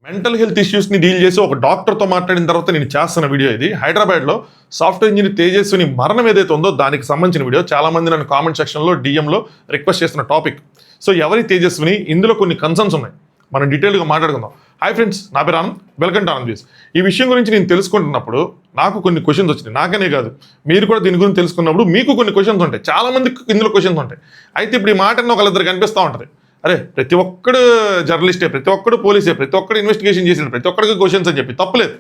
Mental health ఇష్యూస్ని deal చేసి ఒక డాక్టర్తో మాట్లాడిన తర్వాత నేను చేస్తున్న వీడియో ఇది. హైదరాబాద్లో సాఫ్ట్వేర్ ఇంజనీర్ తేజస్విని మరణం ఏదైతే ఉందో దానికి సంబంధించిన వీడియో. చాలామంది నన్ను కామెంట్ సెక్షన్లో డిఎంలో రిక్వెస్ట్ చేస్తున్న టాపిక్. సో ఎవరి తేజస్విని, ఇందులో కొన్ని కన్సర్న్స్ ఉన్నాయి, మనం డీటెయిల్గా మాట్లాడుకుందాం. హాయ్ ఫ్రెండ్స్, నా పేరు Anand, welcome to Anand views. ఈ విషయం గురించి నేను తెలుసుకుంటున్నప్పుడు నాకు కొన్ని క్వశ్చన్స్ వచ్చినాయి. నాకనే కాదు, మీరు కూడా దీని గురించి తెలుసుకున్నప్పుడు మీకు కొన్ని క్వశ్చన్స్ ఉంటాయి. చాలా మందికి ఇందులో క్వశ్చన్స్ ఉంటాయి. అయితే ఇప్పుడు ఈ మాట ఒకళ్ళిద్దరు కనిపిస్తూ ఉంటుంది. అరే ప్రతి ఒక్కడు జర్నలిస్టే, ప్రతి ఒక్కడు పోలీసే, ప్రతి ఒక్కడు ఇన్వెస్టిగేషన్ చేసిన, ప్రతి ఒక్కడికి క్వశ్చన్స్ అని చెప్పి తప్పలేదు.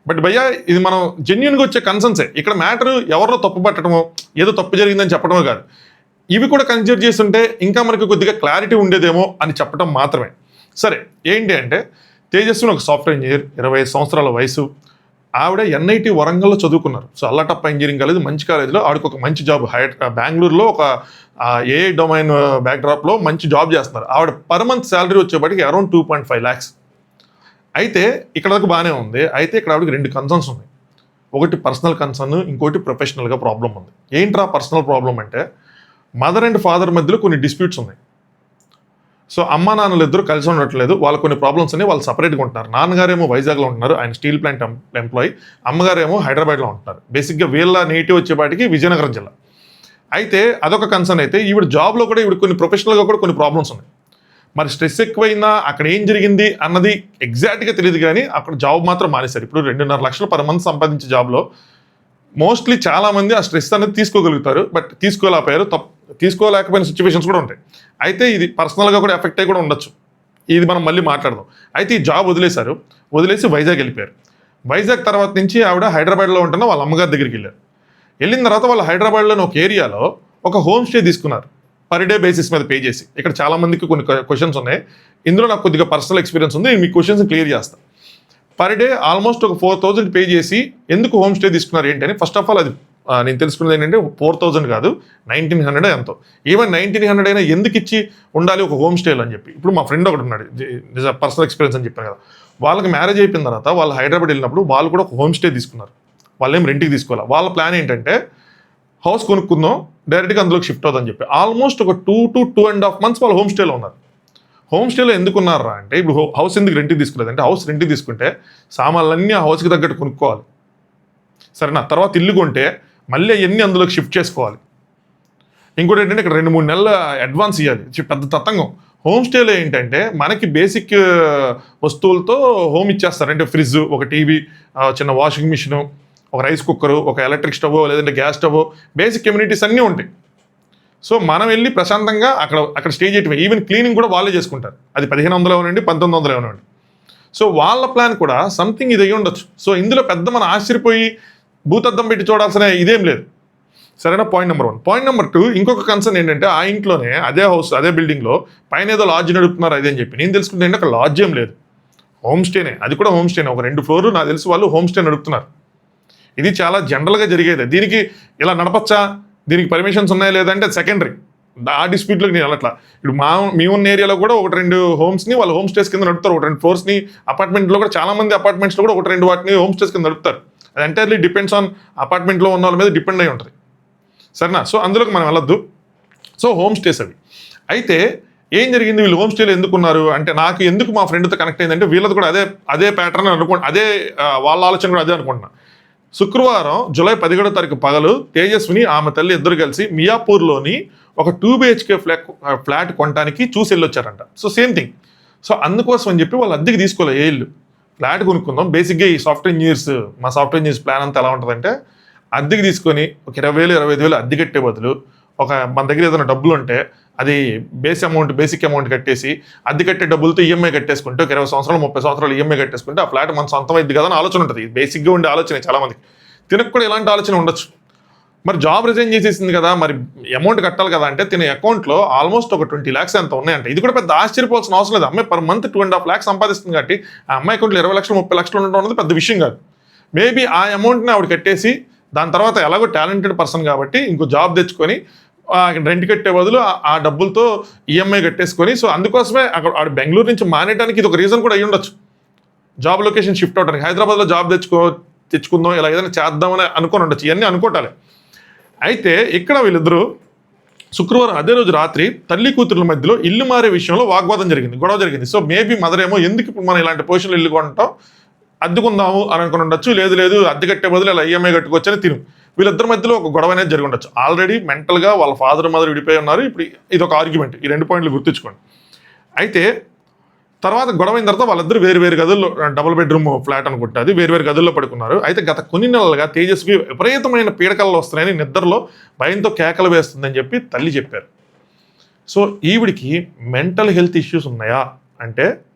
బట్ భయ్యా, ఇది మనం జెన్యున్గా వచ్చే కన్సర్న్సే. ఇక్కడ మ్యాటర్ ఎవరిలో తప్పు పట్టడమో, ఏదో తప్పు జరిగిందని చెప్పడమో కాదు. ఇవి కూడా కన్సిడర్ చేస్తుంటే ఇంకా మనకి కొద్దిగా క్లారిటీ ఉండేదేమో అని చెప్పడం మాత్రమే. సరే, ఏంటి అంటే తేజస్విని ఒక సాఫ్ట్వేర్ ఇంజనీర్, 25 సంవత్సరాల వయసు. ఆవిడ ఎన్ఐటి వరంగల్లో చదువుకున్నారు. సో అల్లటప్ప ఇంజనీరింగ్ కాలేజ్, మంచి కాలేజ్లో ఆవిడకి ఒక మంచి జాబ్. బెంగళూరులో ఒక ఏఐ డొమైన్ బ్యాక్డ్రాప్లో మంచి జాబ్ చేస్తున్నారు. ఆవిడ పర్ మంత్ శాలరీ వచ్చేప్పటికి అరౌండ్ 2.5 lakhs. అయితే ఇక్కడ వరకు బాగానే ఉంది. అయితే ఇక్కడ ఆవిడకి 2 కన్సర్న్స్ ఉన్నాయి. ఒకటి పర్సనల్ కన్సర్న్, ఇంకోటి ప్రొఫెషనల్గా ప్రాబ్లం ఉంది. ఏంట్రా పర్సనల్ ప్రాబ్లం అంటే, మదర్ అండ్ ఫాదర్ మధ్యలో కొన్ని డిస్ప్యూట్స్ ఉన్నాయి. సో అమ్మ నాన్నలు ఇద్దరు కలిసి ఉండట్లేదు, వాళ్ళు కొన్ని ప్రాబ్లమ్స్ అనేవి వాళ్ళు సపరేట్గా ఉంటున్నారు. నాన్నగారేమో వైజాగ్లో ఉంటున్నారు, ఆయన స్టీల్ ప్లాంట్ ఎంప్లాయీ. అమ్మగారేమో హైదరాబాద్లో ఉంటున్నారు. బేసిక్గా వీళ్ళ నేటివ్ వచ్చేపాటికి విజయనగరం జిల్లా. అయితే అదొక కన్సర్న్. అయితే ఈవిడ జాబ్లో కూడా ఈవిడ కొన్ని ప్రొఫెషనల్గా కూడా కొన్ని ప్రాబ్లమ్స్ ఉన్నాయి. మరి స్ట్రెస్ ఎక్కువైందా, అక్కడ ఏం జరిగింది అన్నది ఎగ్జాక్ట్గా తెలియదు, కానీ అక్కడ జాబ్ మాత్రం మానేశారు. ఇప్పుడు 2.5 లక్షలు పర్ మంత్ సంపాదించే జాబ్లో మోస్ట్లీ చాలామంది ఆ స్ట్రెస్ అనేది తీసుకోగలుగుతారు, బట్ తీసుకోలేకపోయిన సిచ్యువేషన్స్ కూడా ఉంటాయి. అయితే ఇది పర్సనల్గా కూడా ఎఫెక్ట్ అయ్యి కూడా ఉండొచ్చు. ఇది మనం మళ్ళీ మాట్లాడదాం. అయితే ఈ జాబ్ వదిలేసి వైజాగ్ వెళ్ళిపోయారు. వైజాగ్ తర్వాత నుంచి ఆవిడ హైదరాబాద్లో ఉంటున్న వాళ్ళ అమ్మగారి దగ్గరికి వెళ్ళారు. వెళ్ళిన తర్వాత వాళ్ళు హైదరాబాద్లోని ఒక ఏరియాలో ఒక హోమ్ స్టే తీసుకున్నారు, పర్ డే బేసిస్ మీద పే చేసి. ఇక్కడ చాలామందికి కొన్ని క్వశ్చన్స్ ఉన్నాయి. ఇందులో నాకు కొద్దిగా పర్సనల్ ఎక్స్పీరియన్స్ ఉంది, నేను మీ క్వశ్చన్స్ క్లియర్ చేస్తాను. పర్ డే ఆల్మోస్ట్ ఒక 4,000 పే చేసి ఎందుకు హోమ్ స్టే తీసుకున్నారు ఏంటి అని ఫస్ట్ ఆఫ్ ఆల్ అది నేను తెలుసుకున్నది ఏంటంటే 4,000 కాదు, 1,900 ఎంతో. ఈవెన్ 1,900 అయినా ఎందుకు ఇచ్చి ఉండాలి ఒక హోమ్ స్టేలో అని చెప్పి. ఇప్పుడు మా ఫ్రెండ్ ఒకటి ఉన్నాడు, పర్సనల్ ఎక్స్పీరియన్స్ అని చెప్పాను కదా. వాళ్ళకి మ్యారేజ్ అయిపోయిన తర్వాత వాళ్ళు హైదరాబాద్ వెళ్ళినప్పుడు వాళ్ళు కూడా ఒక హోమ్ స్టే తీసుకున్నారు. వాళ్ళు ఏం రెంట్కి తీసుకోవాలి. వాళ్ళ ప్లాన్ ఏంటంటే హౌస్ కొనుక్కుందాం, డైరెక్ట్గా అందులోకి షిఫ్ట్ అవుతుందని చెప్పి ఆల్మోస్ట్ ఒక 2 to 2.5 months వాళ్ళు హోమ్ స్టేలో ఉన్నారు. హోమ్ స్టేలో ఎందుకు ఉన్నారా అంటే, ఇప్పుడు హౌస్ ఎందుకు రెంట్కి తీసుకోలేదు అంటే, హౌస్ రెంట్కి తీసుకుంటే సామాన్లన్నీ ఆ హౌస్కి తగ్గట్టు కొనుక్కోవాలి, సరేనా. తర్వాత ఇల్లు కొంటే మళ్ళీ అవన్నీ అందులోకి షిఫ్ట్ చేసుకోవాలి. ఇంకోటి ఏంటంటే ఇక్కడ 2-3 నెలల అడ్వాన్స్ ఇవ్వాలి. పెద్ద తతంగం. హోమ్ స్టేలో ఏంటంటే మనకి బేసిక్ వస్తువులతో హోమ్ ఇచ్చేస్తారు. అంటే ఫ్రిడ్జ్, ఒక టీవీ, చిన్న వాషింగ్ మిషన్, ఒక రైస్ కుక్కరు, ఒక ఎలక్ట్రిక్ స్టవ్, లేదంటే గ్యాస్ స్టవ్, బేసిక్ కమ్యూనిటీస్ అన్నీ ఉంటాయి. సో మనం వెళ్ళి ప్రశాంతంగా అక్కడ స్టే చేయటమే. ఈవెన్ క్లీనింగ్ కూడా వాళ్ళే చేసుకుంటారు. అది 1,500 ఇవ్వనండి, 1,900 ఇవ్వనండి. సో వాళ్ళ ప్లాన్ కూడా సంథింగ్ ఇది అయ్యి ఉండొచ్చు. సో ఇందులో పెద్ద మనం ఆశ్చర్యపోయి భూతద్దం పెట్టి చూడాల్సిన ఇదేం లేదు, సరేనా. Point number 1. పాయింట్ నెంబర్ 2, ఇంకొక కన్సర్న్ ఏంటంటే, ఆ ఇంట్లోనే అదే హౌస్, అదే బిల్డింగ్లో పైన ఏదో లాడ్జ్ నడుపుతున్నారు అదే అని చెప్పి. నేను తెలుసుకుంటే ఏంటంటే అక్కడ లాడ్జ్ ఏం లేదు, హోమ్ స్టేనే. అది కూడా హోమ్ స్టేనే. ఒక 2 floors నాకు తెలిసి వాళ్ళు హోమ్ స్టే నడుపుతున్నారు. ఇది చాలా జనరల్గా జరిగేది. దీనికి ఇలా నడపచ్చా, దీనికి పర్మిషన్స్ ఉన్నాయా లేదంటే సెకండరీ, ఆ డిస్ప్యూట్లోకి నేను వెళ్ళట్లా. ఇప్పుడు మీ ఉన్న ఏరియాలో కూడా 1-2 హోమ్స్ని వాళ్ళు హోమ్ స్టేస్ కింద నడుపుతారు. 1-2 ఫ్లోర్స్ని అపార్ట్మెంట్లో కూడా చాలామంది అపార్ట్మెంట్స్లో కూడా 1-2 వాటిని హోమ్ స్టేస్ కింద నడుపుతారు. అది ఎంటైర్లీ డిపెండ్స్ ఆన్ అపార్ట్మెంట్లో ఉన్న వాళ్ళ మీద డిపెండ్ అయి ఉంటుంది, సరేనా. సో అందులోకి మనం వెళ్ళొద్దు. సో హోమ్ స్టేస్ అవి. అయితే ఏం జరిగింది, వీళ్ళు హోమ్ స్టేలో ఎందుకున్నారు అంటే, నాకు ఎందుకు మా ఫ్రెండ్తో కనెక్ట్ అయిందంటే వీళ్ళది కూడా అదే ప్యాటర్న్ అదే వాళ్ళ ఆలోచన కూడా అదే అనుకుంటున్నా. శుక్రవారం జూలై 17వ తారీఖు పగలు తేజస్విని ఆమె తల్లి ఇద్దరు కలిసి మియాపూర్లోని ఒక 2 BHK ఫ్లాట్ కొనడానికి చూసి వెళ్ళొచ్చారంట. So same thing. సో అందుకోసం అని చెప్పి వాళ్ళు అద్దెకి తీసుకోలేదు. ఏ ఇల్లు ఫ్లాట్ కొనుక్కుందాం. బేసిక్గా ఈ సాఫ్ట్వేర్ ఇంజనీర్స్ ప్లాన్ అంతా ఎలా ఉంటుందంటే, అద్దెకి తీసుకొని ఒక 20,000 25,000 అద్దె కట్టే బదులు మన దగ్గర ఏదైనా డబ్బులు ఉంటే అది బేసిక్ అమౌంట్ కట్టేసి అద్దె కట్టే డబ్బులతో ఈఎంఐ కట్టేసుకుంటే, ఒక 20 సంవత్సరాలు 30 సంవత్సరాలు ఈఎంఐ కట్టేసుకుంటే ఆ ఫ్లాట్ మన సొంతం అయింది కదా అని ఆలోచన ఉంటుంది. బేసిక్గా ఉండే ఆలోచన చాలామందికి. తినకు కూడా ఇలాంటి ఆలోచన ఉండొచ్చు. మరి జాబ్ రిజైన్ చేసేసింది కదా, మరి అమౌంట్ కట్టాలి కదా అంటే, తిన అకౌంట్లో ఆల్మోస్ట్ ఒక 20 lakhs ఎంత ఉన్నాయంటే. ఇది కూడా పెద్ద ఆశ్చర్యపోవాల్సిన అవసరం లేదు. అమ్మాయి పర్ మంత్ 2.5 lakhs సంపాదిస్తుంది కాబట్టి ఆ అమ్మాయి అకౌంట్లో 20 లక్షలు 30 లక్షలు ఉండడం అనేది పెద్ద విషయం కాదు. మేబీ ఆ అమౌంట్ని ఆవిడ కట్టేసి దాని తర్వాత ఎలాగో టాలెంటెడ్ పర్సన్ కాబట్టి ఇంకో జాబ్ తెచ్చుకొని రెంట్ కట్టే బదులు ఆ డబ్బులతో ఈఎంఐ కట్టేసుకొని, సో అందుకోసమే అక్కడ బెంగళూరు నుంచి మానేయడానికి ఇది ఒక రీజన్ కూడా అయ్యి ఉండొచ్చు. జాబ్ లొకేషన్ షిఫ్ట్ అవడానికి హైదరాబాద్లో జాబ్ తెచ్చుకుందాం, ఇలా ఏదైనా చేద్దామని అనుకొని ఉండొచ్చు. ఇవన్నీ అనుకోవటాలి. అయితే ఇక్కడ వీళ్ళిద్దరూ శుక్రవారం అదే రోజు రాత్రి తల్లి కూతురుల మధ్యలో ఇల్లు మారే విషయంలో వాగ్వాదం జరిగింది, గొడవ జరిగింది. సో మేబీ మదర్ ఏమో ఎందుకు ఇప్పుడు మనం ఇలాంటి పొజిషన్లో ఇల్లు కొంటాం, అద్దెకుందాము అని అనుకుని ఉండొచ్చు. లేదు అద్దె కట్టే బదులు ఇలా ఈఎంఐ కట్టుకోవచ్చని తిను వీళ్ళిద్దరి మధ్యలో ఒక గొడవ అనేది జరిగి ఉండొచ్చు. ఆల్రెడీ మెంటల్గా వాళ్ళ ఫాదర్ మదర్ విడిపోయి ఉన్నారు. ఇప్పుడు ఇది ఒక ఆర్గ్యుమెంట్. ఈ 2 పాయింట్లు గుర్తుంచుకోండి. అయితే తర్వాత గొడవ అయిన తర్వాత వాళ్ళిద్దరు వేరు గదుల్లో, డబుల్ బెడ్రూమ్ ఫ్లాట్ అనుకుంటే అది వేరు గదుల్లో పడుకున్నారు. అయితే గత కొన్ని నెలలుగా తేజస్వి విపరీతమైన పీడకలు వస్తున్నాయని, నిద్రలో భయంతో కేకలు వేస్తుందని చెప్పి తల్లి చెప్పారు. సో ఈవిడికి మెంటల్ హెల్త్ ఇష్యూస్ ఉన్నాయా అంటే,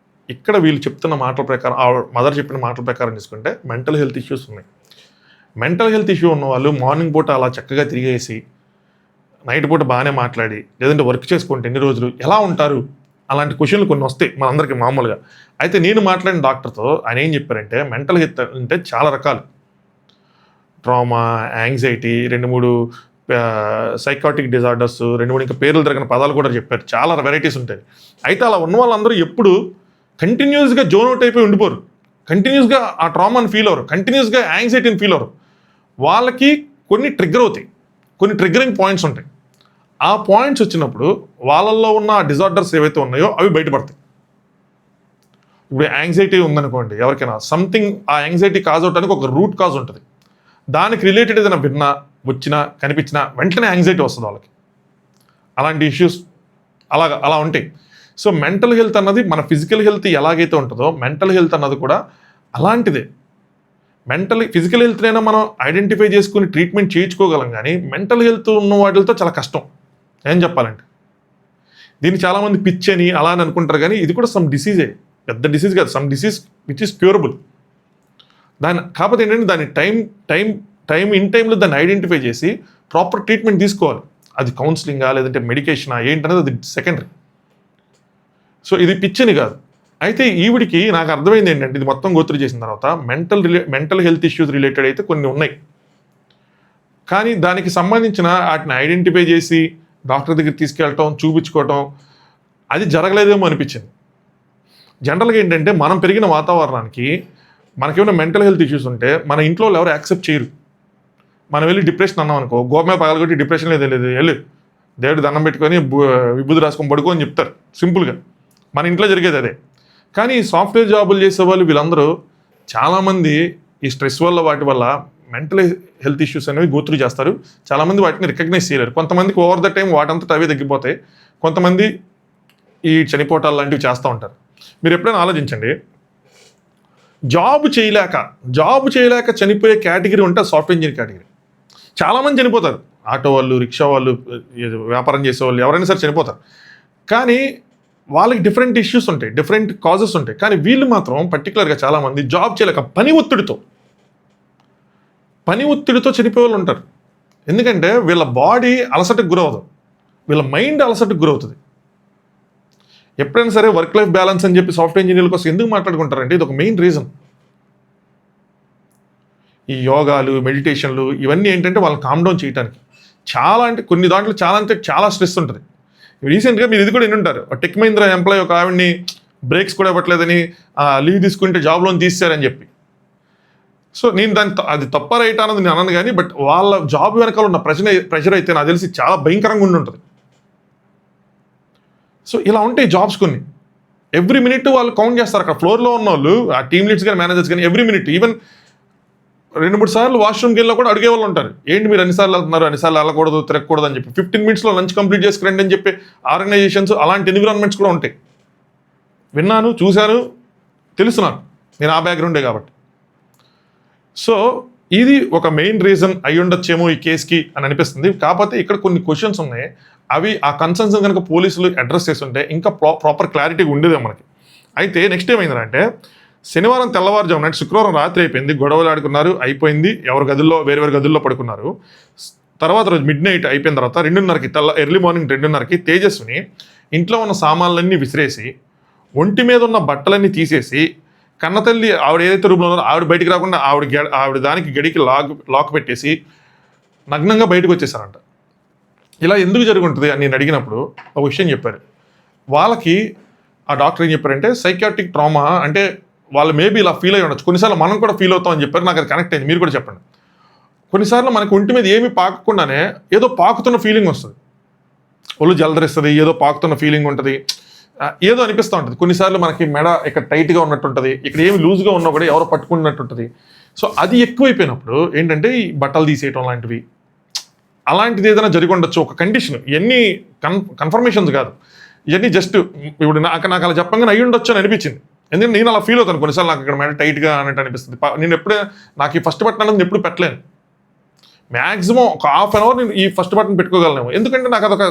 ఇక్కడ వీళ్ళు చెప్తున్న మాటల ప్రకారం, మదర్ చెప్పిన మాటల ప్రకారం తీసుకుంటే మెంటల్ హెల్త్ ఇష్యూస్ ఉన్నాయి. మెంటల్ హెల్త్ ఇష్యూ ఉన్న వాళ్ళు మార్నింగ్ పూట అలా చక్కగా తిరిగేసి నైట్ పూట బాగానే మాట్లాడి, లేదంటే వర్క్ చేసుకుంటే ఎన్ని రోజులు ఎలా ఉంటారు, అలాంటి క్వశ్చన్లు కొన్ని వస్తాయి మనందరికీ మామూలుగా. అయితే నేను మాట్లాడిన డాక్టర్తో ఆయన ఏం చెప్పారంటే, మెంటల్ హెల్త్ అంటే చాలా రకాలు. ట్రామా, యాంగ్జైటీ, 2-3 సైకాటిక్ డిజార్డర్స్, 2-3 ఇంకా పేర్లు తిరగని పదాలు కూడా చెప్పారు. చాలా వెరైటీస్ ఉంటాయి. అయితే అలా ఉన్న వాళ్ళందరూ ఎప్పుడు కంటిన్యూస్గా జోన్ అవుట్ అయిపోయి ఉండిపోరు, కంటిన్యూస్గా ఆ ట్రామాని ఫీల్ అవ్వరు, కంటిన్యూస్గా యాంగ్జైటీని ఫీల్ అవ్వరు. వాళ్ళకి కొన్ని ట్రిగ్గర్ అవుతాయి, కొన్ని ట్రిగ్గరింగ్ పాయింట్స్ ఉంటాయి. ఆ పాయింట్స్ వచ్చినప్పుడు వాళ్ళల్లో ఉన్న డిజార్డర్స్ ఏవైతే ఉన్నాయో అవి బయటపడతాయి. ఇప్పుడు యాంగ్జైటీ ఉందనుకోండి ఎవరికైనా, సంథింగ్ ఆ యాంగ్జైటీ కాజ్ అవడానికి ఒక రూట్ కాజ్ ఉంటుంది. దానికి రిలేటెడ్ ఏదైనా విన్నా, వచ్చినా, కనిపించినా వెంటనే యాంగ్జైటీ వస్తుంది వాళ్ళకి. అలాంటి ఇష్యూస్ అలా ఉంటాయి. సో మెంటల్ హెల్త్ అన్నది మన ఫిజికల్ హెల్త్ ఎలాగైతే ఉంటుందో మెంటల్ హెల్త్ అన్నది కూడా అలాంటిదే. ఫిజికల్ హెల్త్నైనా మనం ఐడెంటిఫై చేసుకుని ట్రీట్మెంట్ చేయించుకోగలం, కానీ మెంటల్ హెల్త్ ఉన్న వాటితో చాలా కష్టం. ఏం చెప్పాలంటే దీన్ని చాలామంది పిచ్ అని అలా అని అనుకుంటారు, కానీ ఇది కూడా సమ్ డిసీజే, పెద్ద డిసీజ్ కాదు, some disease which is curable. కాకపోతే ఏంటంటే దాన్ని ఇన్ టైంలో దాన్ని ఐడెంటిఫై చేసి ప్రాపర్ ట్రీట్మెంట్ తీసుకోవాలి. అది కౌన్సిలింగా లేదంటే మెడికేషనా ఏంటనేది అది సెకండరీ. సో ఇది పిచ్ అని కాదు. అయితే ఈవిడికి నాకు అర్థమైంది ఏంటంటే, ఇది మొత్తం గోత్రు చేసిన తర్వాత మెంటల్ హెల్త్ ఇష్యూస్ రిలేటెడ్ అయితే కొన్ని ఉన్నాయి, కానీ దానికి సంబంధించిన వాటిని ఐడెంటిఫై చేసి డాక్టర్ దగ్గర తీసుకెళ్ళటం, చూపించుకోవటం అది జరగలేదేమో అనిపించింది. జనరల్గా ఏంటంటే మనం పెరిగిన వాతావరణానికి మనకేమైనా మెంటల్ హెల్త్ ఇష్యూస్ ఉంటే మన ఇంట్లో ఎవరు యాక్సెప్ట్ చేయరు. మనం వెళ్ళి డిప్రెషన్ అన్నాం అనుకో, గోమే పగలగొట్టి డిప్రెషన్ లేదు వెళ్ళు దేవుడు దండం పెట్టుకొని విభూది రాసుకొని పడుకో అని చెప్తారు సింపుల్గా. మన ఇంట్లో జరిగేది అదే. కానీ సాఫ్ట్వేర్ జాబులు చేసేవాళ్ళు వీళ్ళందరూ చాలామంది ఈ స్ట్రెస్ వల్ల వాటి వల్ల మెంటల్ హెల్త్ ఇష్యూస్ అనేవి గోత్రు చేస్తారు. చాలామంది వాటిని రికగ్నైజ్ చేయలేరు. కొంతమందికి ఓవర్ ద టైం వాటంతట అవే తగ్గిపోతాయి, కొంతమంది ఈ చనిపోవటాలు లాంటివి చేస్తూ ఉంటారు. మీరు ఎప్పుడైనా ఆలోచించండి, జాబ్ చేయలేక చనిపోయే కేటగిరీ ఉంటే సాఫ్ట్వేర్ ఇంజనీర్ కేటగిరీ. చాలామంది చనిపోతారు, ఆటో వాళ్ళు, రిక్షా వాళ్ళు, వ్యాపారం చేసేవాళ్ళు ఎవరైనా సరే చనిపోతారు. కానీ వాళ్ళకి డిఫరెంట్ ఇష్యూస్ ఉంటాయి, డిఫరెంట్ కాజెస్ ఉంటాయి. కానీ వీళ్ళు మాత్రం పర్టికులర్గా చాలామంది జాబ్ చేయలేక పని ఒత్తిడితో చనిపోయే వాళ్ళు ఉంటారు. ఎందుకంటే వీళ్ళ బాడీ అలసటకు గురవదు, వీళ్ళ మైండ్ అలసటకు గురవుతుంది. ఎప్పుడైనా సరే వర్క్ లైఫ్ బ్యాలెన్స్ అని చెప్పి సాఫ్ట్వేర్ ఇంజనీర్ల కోసం ఎందుకు మాట్లాడుకుంటారంటే ఇది ఒక మెయిన్ రీజన్. ఈ యోగాలు, మెడిటేషన్లు ఇవన్నీ ఏంటంటే వాళ్ళని కామ్ డౌన్ చేయడానికి. కొన్ని దాంట్లో చాలా స్ట్రెస్ ఉంటుంది. రీసెంట్గా మీరు ఇది కూడా వింటుంటారు, టెక్ మహీంద్రా ఎంప్లాయీ ఒక ఆవిడ్ని బ్రేక్స్ కూడా ఇవ్వట్లేదని లీవ్ తీసుకుంటే జాబ్లోని తీసారని చెప్పి. సో నేను అది తప్ప రైట్ అన్నది నేను అన్నాను, కానీ బట్ వాళ్ళ జాబ్ వెనకాల ఉన్న ప్రెషర్ అయితే నాకు తెలిసి చాలా భయంకరంగా ఉంటుంది. సో ఇలా ఉంటాయి జాబ్స్ కొన్ని. ఎవ్రీ మినిట్ వాళ్ళు కౌంట్ చేస్తారు. అక్కడ ఫ్లోర్లో ఉన్న వాళ్ళు, ఆ టీమ్ లీడ్స్ కానీ మేనేజర్స్ కానీ ఎవ్రీ మినిట్, ఈవెన్ 2-3 సార్లు వాష్రూమ్కి వెళ్ళినా కూడా అడిగే వాళ్ళు ఉంటారు, ఏంటి మీరు అన్నిసార్లు వెళ్తున్నారు, అన్నిసార్లు వెళ్ళకూడదు, తిరగకూడదు అని చెప్పి. 15 మినిట్స్లో లంచ్ కంప్లీట్ చేసుకురండి అని చెప్పి ఆర్గనైజేషన్స్, అలాంటి ఎన్విరాన్మెంట్స్ కూడా ఉంటాయి. విన్నాను, చూశాను, తెలుసు నాకు, నేను ఆ బ్యాక్గ్రౌండే కాబట్టి. సో ఇది ఒక మెయిన్ రీజన్ అయి ఉండొచ్చేమో ఈ కేసుకి అని అనిపిస్తుంది. కాకపోతే ఇక్కడ కొన్ని క్వశ్చన్స్ ఉన్నాయి, అవి ఆ కన్సర్న్స్ కనుక పోలీసులు అడ్రస్ చేస్తుంటే ఇంకా ప్రాపర్ క్లారిటీగా ఉండేదే మనకి. అయితే నెక్స్ట్ ఏమైందంటే, శనివారం తెల్లవారుజామున శుక్రవారం రాత్రి అయిపోయింది, గొడవలు ఆడుకున్నారు, అయిపోయింది, వేరు గదుల్లో పడుకున్నారు. తర్వాత రోజు మిడ్ నైట్ అయిపోయిన తర్వాత 2:30కి ఎర్లీ మార్నింగ్ 2:30కి తేజస్విని ఇంట్లో ఉన్న సామాన్లన్నీ విసిరేసి, ఒంటి మీద ఉన్న బట్టలన్నీ తీసేసి, కన్నతల్లి ఆవిడ ఏదైతే రూమ్లో ఉన్నారో ఆవిడ బయటికి రాకుండా ఆవిడ దానికి గడికి లాక్ పెట్టేసి నగ్నంగా బయటకు వచ్చేసారంట. ఇలా ఎందుకు జరుగుంటుంది అని నేను అడిగినప్పుడు ఒక విషయం చెప్పారు. వాళ్ళకి ఆ డాక్టర్ ఏం చెప్పారంటే, సైకాట్రిక్ ట్రామా అంటే వాళ్ళు మేబీ ఇలా ఫీల్ అయ్యి ఉండొచ్చు, కొన్నిసార్లు మనం కూడా ఫీల్ అవుతాం అని చెప్పారు. నాకు అది కనెక్ట్ అయింది, మీరు కూడా చెప్పండి. కొన్నిసార్లు మనకు ఒంటి మీద ఏమీ పాకకుండానే ఏదో పాకుతున్న ఫీలింగ్ వస్తుంది. ఒళ్ళు జలదరిస్తుంది, ఏదో పాకుతున్న ఫీలింగ్ ఉంటుంది, ఏదో అనిపిస్తూ ఉంటుంది. కొన్నిసార్లు మనకి మెడ ఇక్కడ టైట్గా ఉన్నట్టు ఉంటుంది, ఇక్కడ ఏమి లూజ్గా ఉన్నా కూడా ఎవరో పట్టుకున్నట్టు ఉంటుంది. సో అది ఎక్కువైపోయినప్పుడు ఏంటంటే ఈ బట్టలు తీసేయటం లాంటివి, అలాంటిది ఏదైనా జరిగి ఉండొచ్చు. ఒక కండిషన్, ఇవన్నీ కన్ఫర్మేషన్స్ కాదు, ఇవన్నీ జస్ట్ ఇప్పుడు నాకు అలా చెప్పంగానే అయ్యి ఉండొచ్చు అని అనిపించింది. ఎందుకంటే నేను అలా ఫీల్ అవుతాను కొన్నిసార్లు, నాకు ఇక్కడ మెడ టైట్గా అన్నట్టు అనిపిస్తుంది. నేను ఎప్పుడే నాకు ఈ ఫస్ట్ బటన్ అనేది ఎప్పుడు పెట్టలేను. మ్యాక్సిమం ఒక హాఫ్ అన్ అవర్ నేను ఈ ఫస్ట్ బటన్ పెట్టుకోగలను, ఎందుకంటే నాకు అదొక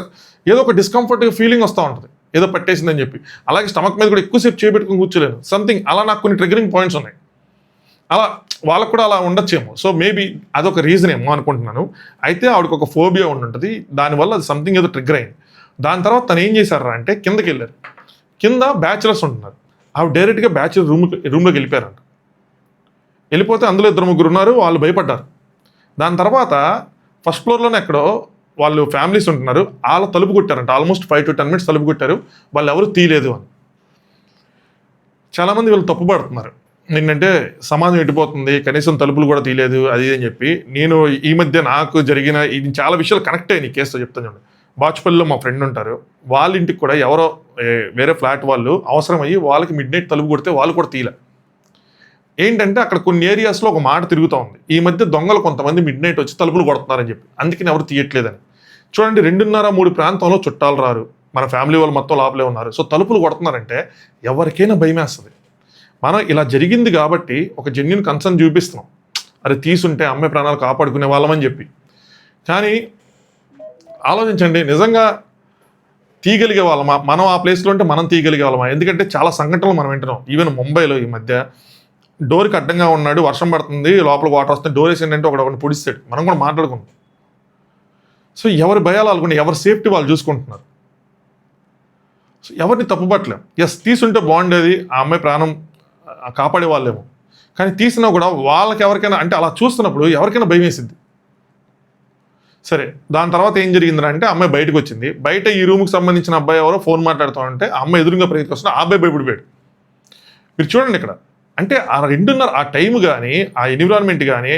ఏదో ఒక డిస్కంఫర్ట్ ఫీలింగ్ వస్తూ ఉంటుంది, ఏదో పట్టేసిందని చెప్పి. అలాగే స్టమక్ మీద కూడా ఎక్కువసేపు చేపెట్టుకుని కూర్చోలేను, సంథింగ్ అలా నాకు కొన్ని ట్రిగరింగ్ పాయింట్స్ ఉన్నాయి. అలా వాళ్ళకు కూడా అలా ఉండొచ్చేమో. సో మేబీ అదొక రీజన్ ఏమో అనుకుంటున్నాను. అయితే ఆవిడకి ఒక ఫోబియా ఉండుంటుంది, దానివల్ల అది సంథింగ్ ఏదో ట్రిగ్గర్ అయింది. దాని తర్వాత తను ఏం చేశారా అంటే కిందకి వెళ్ళారు. కింద బ్యాచులర్స్ ఉంటున్నారు, ఆవిడ డైరెక్ట్గా బ్యాచులర్ రూమ్లోకి వెళ్ళిపోయారంట. వెళ్ళిపోతే అందులో 2-3 ఉన్నారు, వాళ్ళు భయపడ్డారు. దాని తర్వాత ఫస్ట్ ఫ్లోర్లోనే ఎక్కడో వాళ్ళు ఫ్యామిలీస్ ఉంటున్నారు, వాళ్ళ తలుపు కొట్టారంట. ఆల్మోస్ట్ 5 to 10 minutes తలుపు కొట్టారు, వాళ్ళు ఎవరు తీయలేదు అని. చాలామంది వీళ్ళు తప్పుపడుతున్నారు, ఏంటంటే సమాజం ఎట్టిపోతుంది, కనీసం తలుపులు కూడా తీయలేదు అది అని చెప్పి. నేను ఈ మధ్య నాకు జరిగిన ఇది చాలా విషయాలు కనెక్ట్ అయ్యి కేసుతో చెప్తాను చూడండి. బాచుపల్లిలో మా ఫ్రెండ్ ఉంటారు, వాళ్ళ ఇంటికి కూడా ఎవరో వేరే ఫ్లాట్ వాళ్ళు అవసరమయ్యి వాళ్ళకి మిడ్ నైట్ తలుపు కొడితే వాళ్ళు కూడా తీయలే. ఏంటంటే అక్కడ కొన్ని ఏరియాస్లో ఒక మాట తిరుగుతూ ఉంది, ఈ మధ్య దొంగలు కొంతమంది మిడ్ నైట్ వచ్చి తలుపులు కొడుతున్నారని చెప్పి, అందుకని ఎవరు తీయట్లేదని. చూడండి, 2:30-3 ప్రాంతంలో చుట్టాలు రారు, మన ఫ్యామిలీ వాళ్ళు మొత్తం లోపలే ఉన్నారు, సో తలుపులు కొడుతున్నారంటే ఎవరికైనా భయం వేస్తుంది. మనం ఇలా జరిగింది కాబట్టి ఒక జెన్యూన్ కన్సర్న్ చూపిస్తున్నాం, అది తీసుంటే అమ్మాయి ప్రాణాలు కాపాడుకునే వాళ్ళమని చెప్పి. కానీ ఆలోచించండి, నిజంగా తీయగలిగే వాళ్ళమా? మనం ఆ ప్లేస్లో ఉంటే మనం తీయగలిగే వాళ్ళమా? ఎందుకంటే చాలా సంఘటనలు మనం వింటున్నాం. ఈవెన్ ముంబైలో ఈ మధ్య డోర్కి అడ్డంగా ఉన్నాడు, వర్షం పడుతుంది, లోపల వాటర్ వస్తుంది, డోర్ వేసి ఏంటంటే ఒకటి పొడిస్తాడు, మనం కూడా మాట్లాడుకున్నాం. సో ఎవరి భయాలు వాళ్ళకుని, ఎవరి సేఫ్టీ వాళ్ళు చూసుకుంటున్నారు. సో ఎవరిని తప్పుపట్టలేం. ఎస్, తీసుంటే బాగుండేది, ఆ అమ్మాయి ప్రాణం కాపాడే వాళ్ళేమో. కానీ తీసినా కూడా వాళ్ళకి ఎవరికైనా అంటే అలా చూస్తున్నప్పుడు ఎవరికైనా భయం వేసింది. సరే, దాని తర్వాత ఏం జరిగిందంటే అమ్మాయి బయటకు వచ్చింది. బయట ఈ రూమ్కి సంబంధించిన అబ్బాయి ఎవరో ఫోన్ మాట్లాడుతూ ఉంటే ఆ అమ్మాయి ఎదురుగా పరిగెత్తుకొస్తున్నా, ఆ అబ్బాయి భయపడిపోయాడు. మీరు చూడండి ఇక్కడ, అంటే ఆ 2:30 ఆ టైం కానీ ఆ ఎన్విరాన్మెంట్ కానీ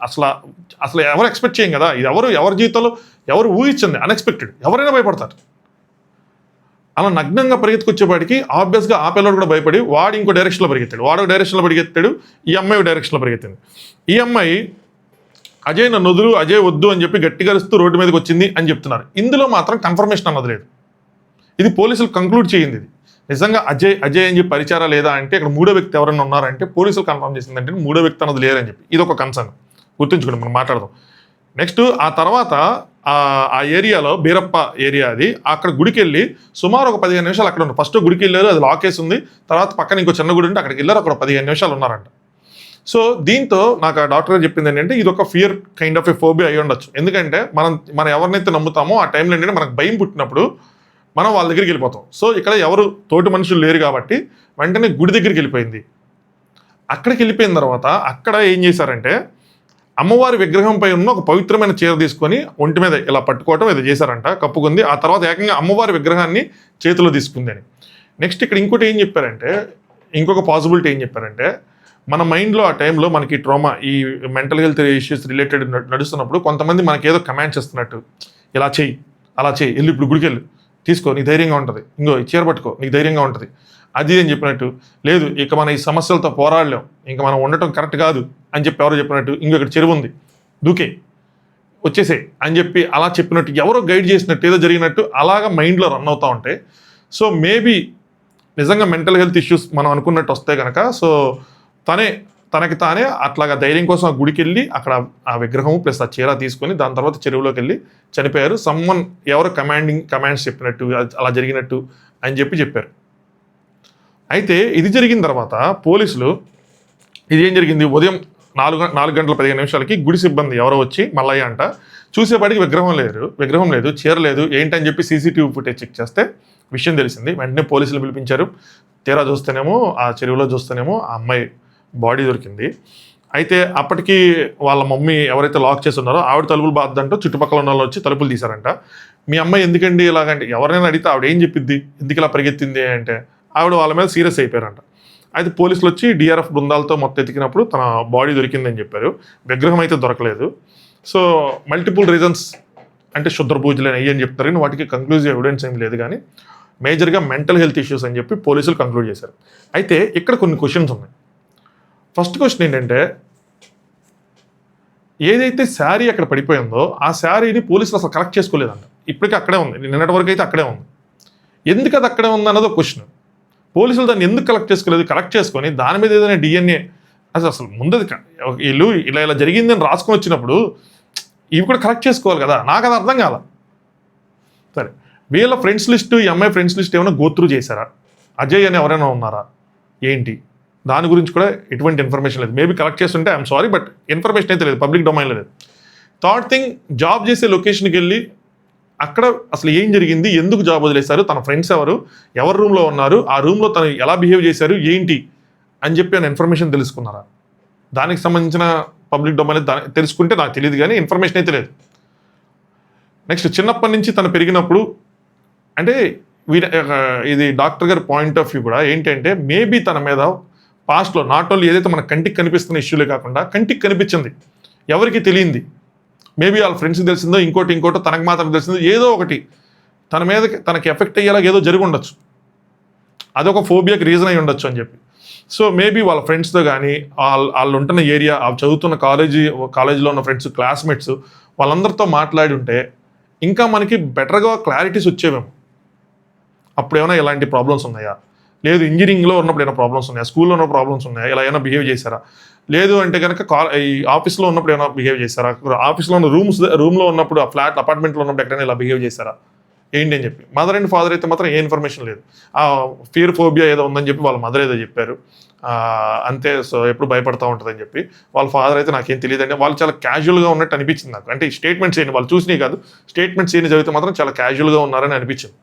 అసలు ఎవరు ఎక్స్పెక్ట్ చేయం కదా. ఇది ఎవరి జీవితంలో ఎవరు ఊహించింది, అన్ఎక్స్పెక్టెడ్, ఎవరైనా భయపడతారు. అలా నగ్నంగా పరిగెత్తుకొచ్చేపాటికి ఆబ్వియస్గా ఆ పిల్లడు కూడా భయపడి వాడు ఇంకో డైరెక్షన్లో పరిగెత్తాడు, వాడు డైరెక్షన్లో పరిగెత్తాడు, ఈ అమ్మాయి డైరెక్షన్లో పరిగెత్తింది. ఈ అమ్మాయి అజయ్ నన్ను వదులు, అజయ్ వద్దు అని చెప్పి గట్టిగా అరుస్తూ రోడ్డు మీదకి వచ్చింది అని చెప్తున్నారు. ఇందులో మాత్రం కన్ఫర్మేషన్ అన్నది లేదు. ఇది పోలీసులు కంక్లూడ్ చేయింది. ఇది నిజంగా అజయ్ అని చెప్పి పరిచారా లేదా అంటే ఇక్కడ మూడో వ్యక్తి ఎవరైనా ఉన్నారంటే పోలీసులు కన్ఫర్మ్ చేసిందంటే మూడో వ్యక్తి అన్నది లేరని చెప్పి. ఇది ఒక కన్సర్న్, గుర్తుంచుకోండి, మనం మాట్లాడదాం. నెక్స్ట్ ఆ తర్వాత ఆ ఏరియాలో బీరప్ప ఏరియా, అది అక్కడ గుడికి వెళ్ళి సుమారు ఒక 15 నిమిషాలు అక్కడ ఉన్నారు. ఫస్ట్ గుడికి వెళ్ళారు, అది లాకేసి ఉంది. తర్వాత పక్కన ఇంకో చిన్న గుడి ఉంటే అక్కడికి వెళ్ళారు, అక్కడ 15 నిమిషాలు ఉన్నారంట. సో దీంతో నాకు ఆ డాక్టర్ చెప్పింది ఏంటంటే ఇది ఒక fear kind of A phobia అయ్యి ఉండొచ్చు. ఎందుకంటే మనం ఎవరినైతే నమ్ముతామో ఆ టైంలో ఏంటంటే మనకు భయం పుట్టినప్పుడు మనం వాళ్ళ దగ్గరికి వెళ్ళిపోతాం. సో ఇక్కడ ఎవరు తోటి మనుషులు లేరు కాబట్టి వెంటనే గుడి దగ్గరికి వెళ్ళిపోయింది. అక్కడికి వెళ్ళిపోయిన తర్వాత అక్కడ ఏం చేశారంటే అమ్మవారి విగ్రహంపై ఉన్న ఒక పవిత్రమైన చీర తీసుకొని ఒంటి మీద ఇలా పట్టుకోవటం ఇది చేశారంట, కప్పుకుంది. ఆ తర్వాత ఏకంగా అమ్మవారి విగ్రహాన్ని చేతిలో తీసుకుంది అని. నెక్స్ట్ ఇక్కడ ఇంకోటి ఏం చెప్పారంటే, ఇంకొక పాసిబిలిటీ ఏం చెప్పారంటే, మన మైండ్లో ఆ టైంలో మనకి ట్రామా, ఈ మెంటల్ హెల్త్ ఇష్యూస్ రిలేటెడ్ నడుస్తున్నప్పుడు కొంతమంది మనకి ఏదో కమాండ్స్ ఇస్తున్నట్టు, ఇలా చెయ్యి, అలా చెయ్యి, వెళ్ళి ఇప్పుడు గుడికి వెళ్ళి తీసుకో, నీకు ధైర్యంగా ఉంటుంది, ఇంకో చీర పట్టుకో, నీకు ధైర్యంగా ఉంటుంది, అది అని చెప్పినట్టు. లేదు, ఇక మన ఈ సమస్యలతో పోరాడలేం, ఇంకా మనం ఉండటం కరెక్ట్ కాదు అని చెప్పి ఎవరో చెప్పినట్టు, ఇంకొకటి చెరువు ఉంది, దూకే, వచ్చేసే అని చెప్పి అలా చెప్పినట్టు, ఎవరో గైడ్ చేసినట్టు, ఏదో జరిగినట్టు అలాగా మైండ్లో రన్ అవుతూ ఉంటాయి. సో మేబీ నిజంగా మెంటల్ హెల్త్ ఇష్యూస్ మనం అనుకున్నట్టు వస్తే కనుక, సో తనకి తానే అట్లాగా ధైర్యం కోసం ఆ గుడికి వెళ్ళి అక్కడ ఆ విగ్రహం ప్లస్ ఆ చీర తీసుకొని దాని తర్వాత చెరువులోకి వెళ్ళి చనిపోయారు. సమ్మన్ ఎవరో కమాండ్స్ చెప్పినట్టు అలా జరిగినట్టు అని చెప్పారు. అయితే ఇది జరిగిన తర్వాత పోలీసులు, ఇది ఏం జరిగింది, ఉదయం 4:15 గుడి సిబ్బంది ఎవరో వచ్చి మల్లయ్య అంట చూసేపాటికి విగ్రహం లేదు, చీర లేదు ఏంటని చెప్పి సీసీటీవీ ఫుటేజ్ చెక్ చేస్తే విషయం తెలిసింది. వెంటనే పోలీసులు పిలిపించారు. తీరా చూస్తేనేమో ఆ చెరువులో చూస్తేనేమో ఆ అమ్మాయి బాడీ దొరికింది. అయితే అప్పటికి వాళ్ళ మమ్మీ ఎవరైతే లాక్ చేసి ఉన్నారో ఆవిడ తలుపులు బాధంటూ చుట్టుపక్కల ఉన్న వాళ్ళు వచ్చి తలుపులు తీశారంట. మీ అమ్మాయి ఎందుకండి ఇలాగంటే, ఎవరైనా అడిగితే ఆవిడ ఏం చెప్పిద్ది, ఎందుకు ఇలా పరిగెత్తింది అంటే ఆవిడ వాళ్ళ మీద సీరియస్ అయిపోయారంట. అయితే పోలీసులు వచ్చి డిఆర్ఎఫ్ బృందాలతో మొత్తం ఎతికినప్పుడు తన బాడీ దొరికిందని చెప్పారు. విగ్రహం అయితే దొరకలేదు. సో మల్టిపుల్ రీజన్స్ అంటే శుద్ర పూజలు అని అని చెప్తారు, కానీ వాటికి కంక్లూజివ్ ఎవిడెన్స్ ఏం లేదు. కానీ మేజర్గా మెంటల్ హెల్త్ ఇష్యూస్ అని చెప్పి పోలీసులు కంక్లూడ్ చేశారు. అయితే ఇక్కడ కొన్ని క్వశ్చన్స్ ఉన్నాయి. ఫస్ట్ క్వశ్చన్ ఏంటంటే, ఏదైతే శారీ అక్కడ పడిపోయిందో ఆ శారీని పోలీసులు అసలు కలెక్ట్ చేసుకోలేదంట. ఇప్పటికీ అక్కడే ఉంది, నిన్నటి వరకు అయితే అక్కడే ఉంది. ఎందుకు అది అక్కడే ఉంది అన్నది ఒక క్వశ్చన్. పోలీసులు దాన్ని ఎందుకు కలెక్ట్ చేసుకోలేదు? కలెక్ట్ చేసుకొని దాని మీద ఏదైనా డిఎన్ఏ అసలు ముందు వీళ్ళు ఇలా జరిగిందని రాసుకొని వచ్చినప్పుడు ఇవి కూడా కలెక్ట్ చేసుకోవాలి కదా. నాకు అది అర్థం కాల. సరే, వీళ్ళ ఫ్రెండ్స్ లిస్ట్, ఈ అమ్మాయి ఫ్రెండ్స్ లిస్ట్ ఏమైనా గోత్రూ చేశారా? అజయ్ అని ఎవరైనా ఉన్నారా ఏంటి? దాని గురించి కూడా ఎటువంటి ఇన్ఫర్మేషన్ లేదు. మేబీ కలెక్ట్ చేస్తుంటే ఐఎమ్ సారీ, బట్ ఇన్ఫర్మేషన్ అయితే లేదు, పబ్లిక్ డొమైన్లో లేదు. థర్డ్ థింగ్, జాబ్ చేసే లొకేషన్కి వెళ్ళి అక్కడ అసలు ఏం జరిగింది, ఎందుకు జాబ్ వదిలేశారు, తన ఫ్రెండ్స్ ఎవరు రూమ్లో ఉన్నారు, ఆ రూమ్లో తను ఎలా బిహేవ్ చేశారు ఏంటి అని చెప్పి ఆయన ఇన్ఫర్మేషన్ తెలుసుకున్నారా? దానికి సంబంధించిన పబ్లిక్ డొమైన్ తెలుసుకుంటే నాకు తెలియదు, కానీ ఇన్ఫర్మేషన్ అయితే లేదు. నెక్స్ట్, చిన్నప్పటి నుంచి తను పెరిగినప్పుడు అంటే ఇది డాక్టర్ గారి పాయింట్ ఆఫ్ వ్యూ కూడా ఏంటంటే, మేబీ తన మీద పాస్ట్లో నాట్ ఓన్లీ ఏదైతే మన కంటికి కనిపిస్తున్న ఇష్యూలే కాకుండా కంటికి కనిపించింది, ఎవరికి తెలియంది, మేబీ వాళ్ళ ఫ్రెండ్స్కి తెలిసిందో ఇంకోటో తనకు మాత్రం తెలిసిందో ఏదో ఒకటి తన మీద తనకి ఎఫెక్ట్ అయ్యేలా ఏదో జరిగి ఉండొచ్చు. అదొక ఫోబియాకి రీజన్ అయి ఉండొచ్చు అని చెప్పి. సో మేబీ వాళ్ళ ఫ్రెండ్స్తో కానీ వాళ్ళు ఉంటున్న ఏరియా, చదువుతున్న కాలేజీలో ఉన్న ఫ్రెండ్స్, క్లాస్మేట్స్ వాళ్ళందరితో మాట్లాడి ఉంటే ఇంకా మనకి బెటర్గా క్లారిటీస్ వచ్చేవేమో. అప్పుడు ఏమైనా ఇలాంటి ప్రాబ్లమ్స్ ఉన్నాయా, లేదు ఇంజనీరింగ్లో ఉన్నప్పుడు ఏమైనా ప్రాబ్లమ్స్ ఉన్నాయా, స్కూల్లో ఉన్న ప్రాబ్లమ్స్ ఉన్నాయా, ఇలా ఏమైనా బిహేవ్ చేశారా, లేదు అంటే కనుక ఈ ఆఫీస్లో ఉన్నప్పుడు ఏమైనా బిహేవ్ చేశారా, ఆఫీస్లో ఉన్న రూమ్లో ఉన్నప్పుడు, ఆ ఫ్లాట్ అపార్ట్మెంట్లో ఉన్నప్పుడు ఎక్కడైనా ఇలా బిహేవ్ చేశారా ఏంటి అని చెప్పి. మదర్ అండ్ ఫాదర్ అయితే మాత్రం ఏ ఇన్ఫర్మేషన్ లేదు. ఆ ఫియర్ ఫోబియా ఏదో ఉందని చెప్పి వాళ్ళ మదర్ ఏదో చెప్పారు అంతే. సో ఎప్పుడు భయపడతా ఉంటుందని చెప్పి వాళ్ళ ఫాదర్ అయితే నాకేం తెలియదండి. వాళ్ళు చాలా క్యాజువల్గా ఉన్నట్టు అనిపించింది నాకు. అంటే స్టేట్మెంట్స్ ఏంటి వాళ్ళు చూసినవి కాదు, స్టేట్మెంట్స్ ఏంటి చదివితే మాత్రం చాలా క్యాజువల్గా ఉన్నారని అనిపించింది.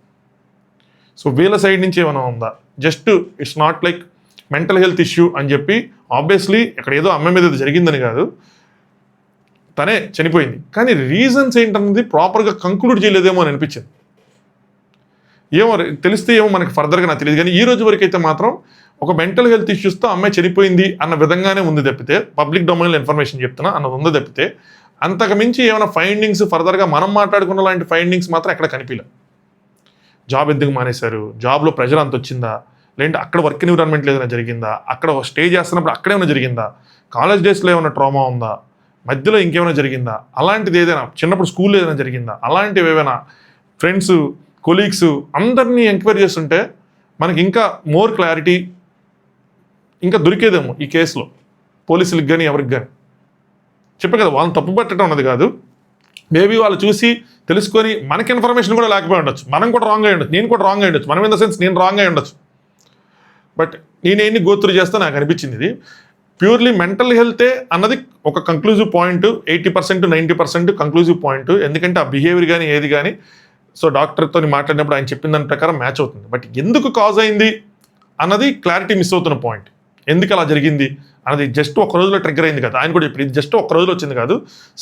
సో వీళ్ళ సైడ్ నుంచి ఏమైనా ఉందా? Just it's not like mental health issue అని చెప్పి ఆబ్వియస్లీ ఇక్కడ ఏదో అమ్మాయి మీద జరిగిందని కాదు, తనే చనిపోయింది, కానీ రీజన్స్ ఏంటన్నది ప్రాపర్గా కంక్లూడ్ చేయలేదేమో అని అనిపించింది. ఏమో తెలిస్తే ఏమో మనకి ఫర్దర్గా నాకు తెలియదు, కానీ ఈ రోజు వరకు అయితే మాత్రం ఒక మెంటల్ హెల్త్ ఇష్యూస్తో అమ్మాయి చనిపోయింది అన్న విధంగానే ఉంది తప్పితే, పబ్లిక్ డొమైన్లో ఇన్ఫర్మేషన్ చెప్తున్నా అన్నది ఉంది తప్పితే, అంతకు మించి ఏమైనా ఫైండింగ్స్ ఫర్దర్గా మనం మాట్లాడుకున్న లాంటి ఫైండింగ్స్ మాత్రం ఎక్కడ కనిపించలేదు. జాబ్ ఎందుకు మానేశారు, జాబ్లో ప్రెషర్ అంత వచ్చిందా, లేదంటే అక్కడ వర్క్ ఎన్విరాన్మెంట్లో ఏదైనా జరిగిందా, అక్కడ స్టే చేస్తున్నప్పుడు అక్కడేమైనా జరిగిందా, కాలేజ్ డేస్లో ఏమైనా ట్రామా ఉందా, మధ్యలో ఇంకేమైనా జరిగిందా, అలాంటిది ఏదైనా చిన్నప్పుడు స్కూల్లో ఏదైనా జరిగిందా, అలాంటివి ఏవైనా ఫ్రెండ్స్, కొలీగ్స్ అందరినీ ఎంక్వైరీ చేస్తుంటే మనకి ఇంకా మోర్ క్లారిటీ ఇంకా దొరికేదేమో ఈ కేసులో పోలీసులకు కానీ ఎవరికి కానీ. చెప్పే కదా, వాళ్ళని తప్పు పట్టడం అన్నది కాదు, మేబీ వాళ్ళు చూసి తెలుసుకొని మనకి ఇన్ఫర్మేషన్ కూడా లేకపోయి ఉండొచ్చు, మనం కూడా రాంగ్ అయ్యి ఉండొచ్చు, నేను కూడా రాంగ్ అయ్యి ఉండొచ్చు, మనం ఇన్ ద సెన్స్ నేను రాంగ్ అయ్యి ఉండొచ్చు. బట్ నేనేంటి గోత్రు చేస్తా నాకు అనిపించింది ఇది ప్యూర్లీ మెంటల్ హెల్తే అన్నది ఒక కంక్లూజివ్ పాయింట్, 80% 90% కంక్లూజివ్ పాయింట్. ఎందుకంటే ఆ బిహేవియర్ కానీ ఏది కానీ సో డాక్టర్తో మాట్లాడినప్పుడు ఆయన చెప్పిన దాని ప్రకారం మ్యాచ్ అవుతుంది. బట్ ఎందుకు కాజ్ అయింది అన్నది క్లారిటీ మిస్ అవుతున్న పాయింట్. ఎందుకు అలా జరిగింది అన్నది జస్ట్ ఒక రోజులో ట్రిగ్గర్ అయింది కదా, ఆయన కూడా ఇప్పుడు ఇది జస్ట్ ఒక రోజులో వచ్చింది కాదు,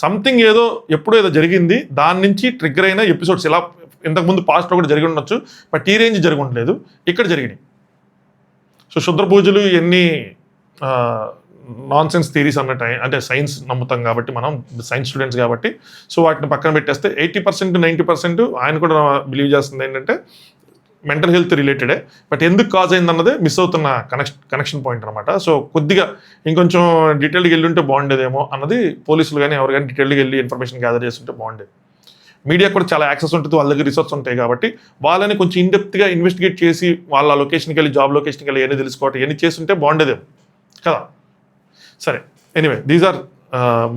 సంథింగ్ ఏదో ఎప్పుడో ఏదో జరిగింది, దాని నుంచి ట్రిగ్గర్ అయిన ఎపిసోడ్స్ ఇలా ఇంతకుముందు పాస్ట్లో కూడా జరిగి ఉండొచ్చు, బట్ ఈ రేంజ్ జరిగి ఉండలేదు, ఇక్కడ జరిగినాయి. సో శుద్ర పూజలు ఎన్ని నాన్ సెన్స్ థియరీస్ అన్నట్టు, అంటే సైన్స్ నమ్ముతాం కాబట్టి మనం సైన్స్ స్టూడెంట్స్ కాబట్టి, సో వాటిని పక్కన పెట్టేస్తే 80% 90% ఆయన కూడా బిలీవ్ చేస్తుంది ఏంటంటే మెంటల్ హెల్త్ రిలేటెడే. బట్ ఎందుకు కాజ్ అయింది అన్నదే మిస్ అవుతున్న కనెక్షన్ పాయింట్ అనమాట. సో కొద్దిగా ఇంకొంచెం డీటెయిల్గా వెళ్ళి ఉంటే బాగుండేదేమో అన్నది, పోలీసులు కానీ ఎవరు కానీ డీటెయిల్గా వెళ్ళి ఇన్ఫర్మేషన్ గ్యాదర్ చేస్తుంటే బాగుండేది. మీడియా కూడా చాలా యాక్సెస్ ఉంటుంది, వాళ్ళ దగ్గర రిసోర్స్ ఉంటాయి కాబట్టి వాళ్ళని కొంచెం ఇన్డెప్త్గా ఇన్వెస్టిగేట్ చేసి వాళ్ళ లొకేషన్కి వెళ్ళి, జాబ్ లొకేషన్కి వెళ్ళి ఎన్ని తెలుసుకోవటం ఎన్ని చేస్తుంటే బాగుండేదేమో కదా. సరే, anyway these are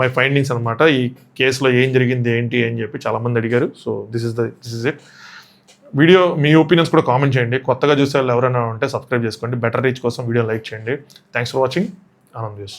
my findings అనమాట. ఈ కేసులో ఏం జరిగింది ఏంటి అని చెప్పి చాలామంది అడిగారు. So this is it. Video me opinions కూడా కామెంట్ చేయండి. కొత్తగా చూసే వాళ్ళు ఎవరైనా ఉంటే సబ్స్క్రైబ్ చేసుకోండి. బెటర్ రీచ్ కోసం వీడియో లైక్ చేయండి. Thanks for watching. Anand news.